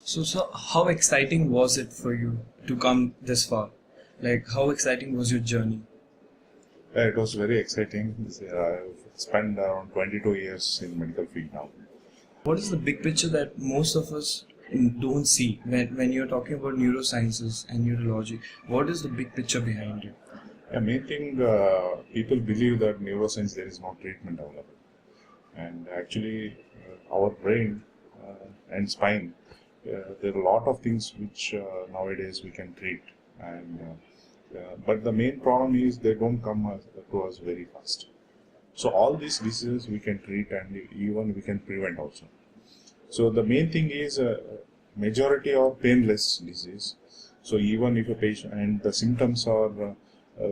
So, how exciting was it for you to come this far? Like, how exciting was your journey? Yeah, it was very exciting. I've spent around 22 years in medical field now. What is the big picture that most of us don't see when you're talking about neurosciences and neurology? What is the big picture behind it? The main thing, people believe that neuroscience there is no treatment available, and actually, our brain and spine, there are a lot of things which nowadays we can treat, and but the main problem is they don't come to us very fast. So all these diseases we can treat and even we can prevent also. So the main thing is majority are painless disease. So even if a patient and the symptoms are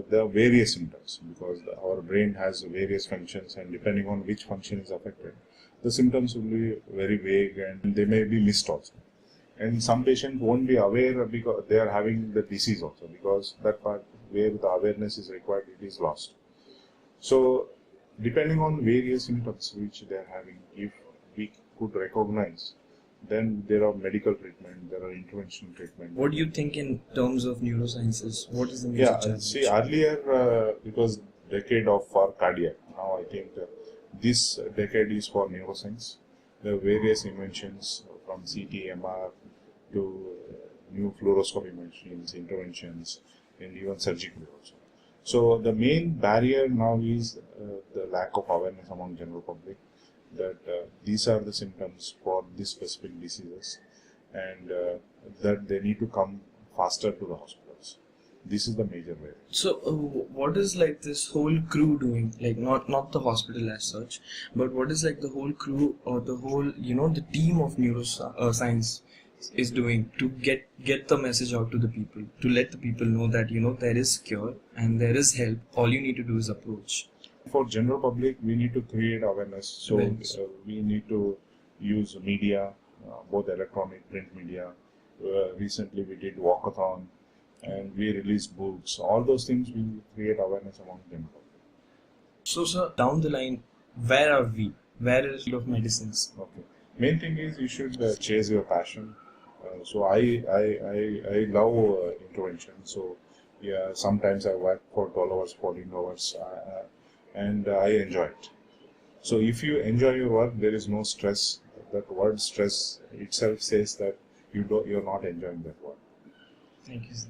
there are various symptoms because our brain has various functions and depending on which function is affected, the symptoms will be very vague and they may be missed also. And some patients won't be aware because they are having the disease also because that part where the awareness is required it is lost. So depending on various symptoms which they are having, if we could recognize, then there are medical treatment, there are intervention treatment. What do you think in terms of neurosciences? What is the major Yeah, challenge? see earlier it was decade of for cardiac. Now I think this decade is for neuroscience. There are various inventions from CT, MR to new fluoroscopy machines, interventions, and even surgical also. So the main barrier now is the lack of awareness among general public that these are the symptoms for these specific diseases and that they need to come faster to the hospitals. This is the major barrier. So, what is like this whole crew doing? Like, not the hospital as such, but what is like the whole crew or the whole the team of neuroscience is doing to get the message out to the people, to let the people know that there is cure and there is help. All you need to do is approach. For general public, we need to create awareness. So we need to use media, both electronic, print media. Recently, we did walkathon, and we released books. All those things will create awareness among general public. So, sir, down the line, where are we? Where is the field of medicines? Okay. Main thing is you should chase your passion. So I love intervention. So yeah, sometimes I work for 12 hours, 14 hours, and I enjoy it. So if you enjoy your work, there is no stress. That word stress itself says that you're not enjoying that work. Thank you, sir.